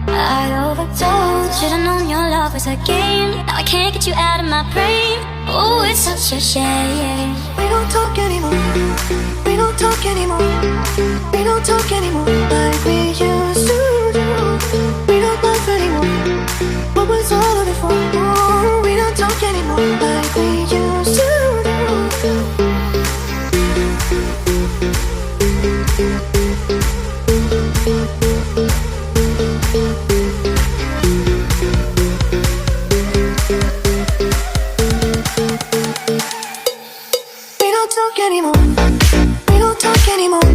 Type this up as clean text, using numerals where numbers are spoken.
I overdosed. Should've known your love was a game. Now I can't get you out of my brain. Oh, it's such a shame. We don't talk anymore. We don't talk anymore. We don't talk anymore like we used to do. We don't laugh anymore. What was all of it for? Oh, we don't talk anymore like we used to do. We don't talk anymore. We don't talk anymore.